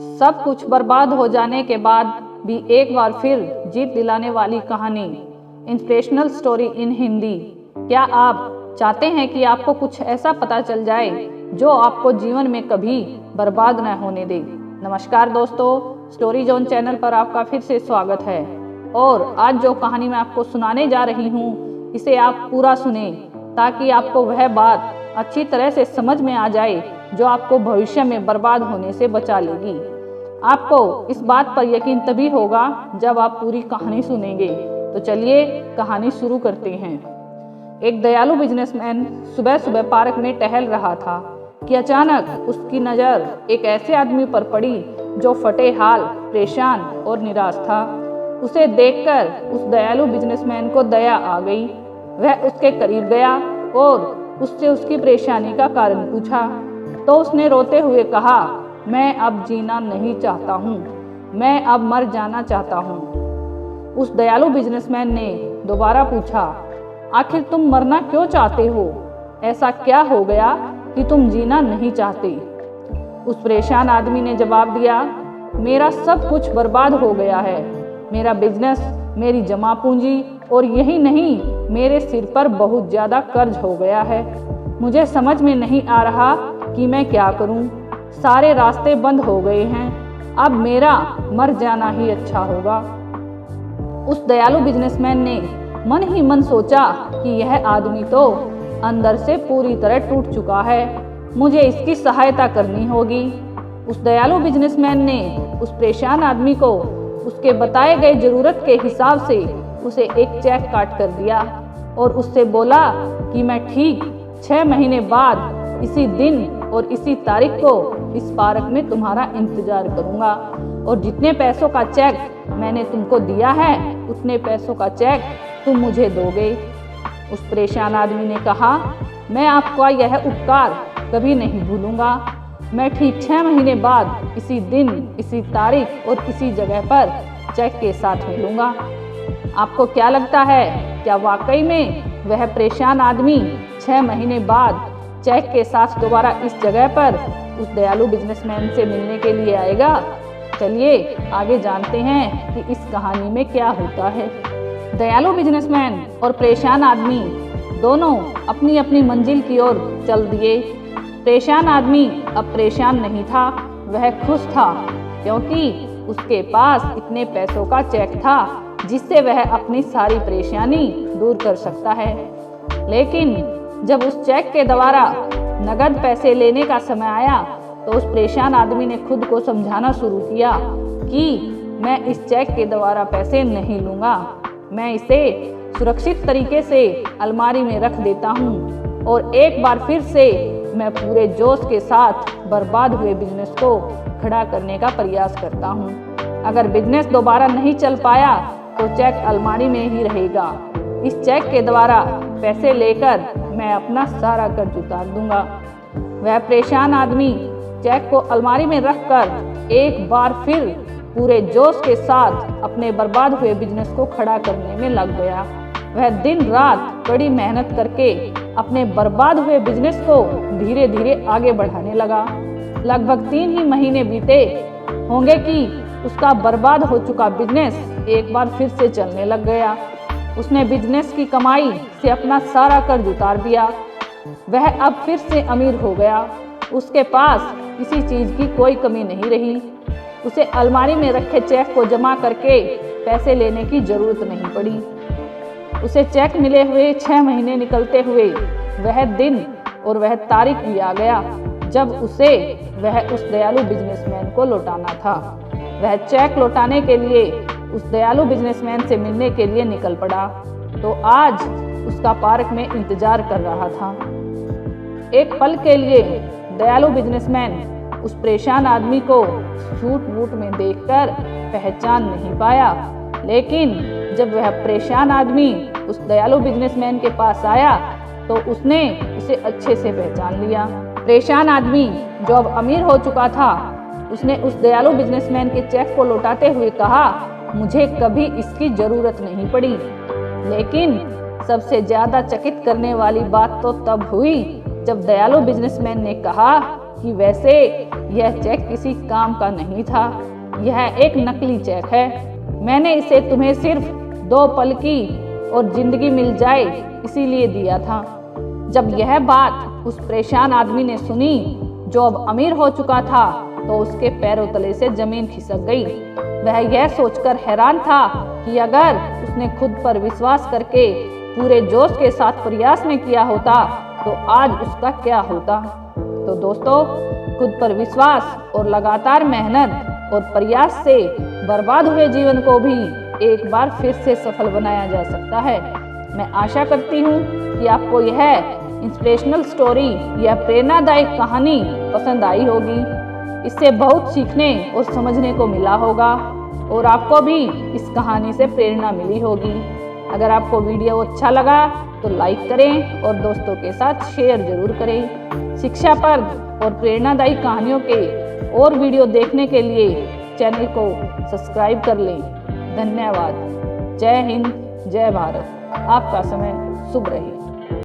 सब कुछ बर्बाद हो जाने के बाद भी एक बार फिर जीत दिलाने वाली कहानी, इंस्पिरेशनल स्टोरी इन हिंदी। क्या आप चाहते हैं कि आपको कुछ ऐसा पता चल जाए जो आपको जीवन में कभी बर्बाद न होने दे? नमस्कार दोस्तों, स्टोरी जोन चैनल पर आपका फिर से स्वागत है। और आज जो कहानी मैं आपको सुनाने जा रही हूँ, इसे आप पूरा सुने ताकि आपको वह बात अच्छी तरह से समझ में आ जाए जो आपको भविष्य में बर्बाद होने से बचा लेगी। आपको इस बात पर यकीन तभी होगा जब आप पूरी कहानी सुनेंगे। तो चलिए कहानी शुरू करते हैं। एक दयालु बिजनेसमैन सुबह सुबह पार्क में टहल रहा था कि अचानक उसकी नज़र एक ऐसे आदमी पर पड़ी जो फटे हाल, परेशान और निराश था। उसे देखकर उस दयालु बिजनेसमैन को दया आ गई। वह उसके करीब गया और उससे उसकी परेशानी का कारण पूछा। तो उसने रोते हुए कहा, मैं अब जीना नहीं चाहता हूँ, मैं अब मर जाना चाहता हूँ। उस दयालु बिजनेसमैन ने दोबारा पूछा, आखिर तुम मरना क्यों चाहते हो? ऐसा क्या हो गया कि तुम जीना नहीं चाहते? उस परेशान आदमी ने जवाब दिया, मेरा सब कुछ बर्बाद हो गया है। मेरा बिजनेस, मेरी जमा पूंजी और यही नहीं, मेरे सिर पर बहुत ज़्यादा कर्ज हो गया है। मुझे समझ में नहीं आ रहा कि मैं क्या करूं। सारे रास्ते बंद हो गए हैं। अब मेरा मर जाना ही अच्छा होगा। उस दयालु बिजनेसमैन ने मन ही मन सोचा कि यह आदमी तो अंदर से पूरी तरह टूट चुका है, मुझे इसकी सहायता करनी होगी। उस दयालु बिजनेसमैन ने उस परेशान आदमी को उसके बताए गए ज़रूरत के हिसाब से उसे एक चेक काट कर दिया और उससे बोला कि मैं ठीक 6 महीने बाद इसी दिन और इसी तारीख को इस पार्क में तुम्हारा इंतजार करूंगा और जितने पैसों का चेक मैंने तुमको दिया है उतने पैसों का चेक तुम मुझे दोगे। उस परेशान आदमी ने कहा, मैं आपका यह उपकार कभी नहीं भूलूंगा। मैं ठीक 6 महीने बाद इसी दिन, इसी तारीख और इसी जगह पर चेक के साथ मिलूंगा। आपको क्या लगता है, क्या वाकई में वह परेशान आदमी 6 महीने बाद चेक के साथ दोबारा इस जगह पर उस दयालु बिजनेसमैन से मिलने के लिए आएगा? चलिए आगे जानते हैं कि इस कहानी में क्या होता है। दयालु बिजनेसमैन और परेशान आदमी दोनों अपनी अपनी मंजिल की ओर चल दिए। परेशान आदमी अब परेशान नहीं था, वह खुश था क्योंकि उसके पास इतने पैसों का चेक था जिससे वह अपनी सारी परेशानी दूर कर सकता है। लेकिन जब उस चेक के द्वारा नगद पैसे लेने का समय आया तो उस परेशान आदमी ने खुद को समझाना शुरू किया कि मैं इस चेक के द्वारा पैसे नहीं लूँगा, मैं इसे सुरक्षित तरीके से अलमारी में रख देता हूँ और एक बार फिर से मैं पूरे जोश के साथ बर्बाद हुए बिजनेस को खड़ा करने का प्रयास करता हूँ। अगर बिजनेस दोबारा नहीं चल पाया तो चेक अलमारी में ही रहेगा। इस चेक के द्वारा पैसे लेकर मैं अपना सारा कर्ज उतार दूंगा। वह परेशान आदमी चेक को अलमारी में रखकर एक बार फिर पूरे जोश के साथ अपने बर्बाद हुए बिजनेस को खड़ा करने में लग गया। वह दिन रात कड़ी मेहनत करके अपने बर्बाद हुए बिजनेस को धीरे धीरे आगे बढ़ाने लगा। लगभग 3 ही महीने बीते होंगे कि उसका बर्बाद हो चुका बिजनेस एक बार फिर से चलने लग गया। उसने बिजनेस की कमाई से अपना सारा कर्ज उतार दिया। वह अब फिर से अमीर हो गया। उसके पास किसी चीज़ की कोई कमी नहीं रही। उसे अलमारी में रखे चेक को जमा करके पैसे लेने की ज़रूरत नहीं पड़ी। उसे चेक मिले हुए 6 महीने निकलते हुए वह दिन और वह तारीख भी आ गया जब उसे वह उस दयालु बिजनेसमैन को लौटाना था। वह चेक लौटाने के लिए उस दयालु बिजनेसमैन से मिलने के लिए निकल पड़ा तो आज उसका पार्क में इंतजार कर रहा था। एक पल के लिए दयालु बिजनेसमैन उस परेशान आदमी को सूट बूट में देखकर पहचान नहीं पाया, लेकिन जब वह परेशान आदमी उस दयालु बिजनेसमैन के पास आया तो उसने उसे अच्छे से पहचान लिया। परेशान आदमी जो अब अमीर हो चुका था, उसने उस दयालु बिजनेसमैन के चेक को लौटाते हुए कहा, मुझे कभी इसकी ज़रूरत नहीं पड़ी। लेकिन सबसे ज़्यादा चकित करने वाली बात तो तब हुई जब दयालु बिजनेसमैन ने कहा कि वैसे यह चेक किसी काम का नहीं था, यह एक नकली चेक है। मैंने इसे तुम्हें सिर्फ 2 पल की और जिंदगी मिल जाए इसीलिए दिया था। जब यह बात उस परेशान आदमी ने सुनी जो अब अमीर हो चुका था, तो उसके पैरों तले से जमीन खिसक गई। वह यह सोचकर हैरान था कि अगर उसने खुद पर विश्वास करके पूरे जोश के साथ प्रयास में किया होता तो आज उसका क्या होता। तो दोस्तों, खुद पर विश्वास और लगातार मेहनत और प्रयास से बर्बाद हुए जीवन को भी एक बार फिर से सफल बनाया जा सकता है। मैं आशा करती हूँ कि आपको यह इंस्पिरेशनल स्टोरी या प्रेरणादायक कहानी पसंद आई होगी। इससे बहुत सीखने और समझने को मिला होगा और आपको भी इस कहानी से प्रेरणा मिली होगी। अगर आपको वीडियो अच्छा लगा तो लाइक करें और दोस्तों के साथ शेयर जरूर करें। शिक्षाप्रद और प्रेरणादायी कहानियों के और वीडियो देखने के लिए चैनल को सब्सक्राइब कर लें। धन्यवाद। जय हिंद, जय भारत। आपका समय शुभ रहे।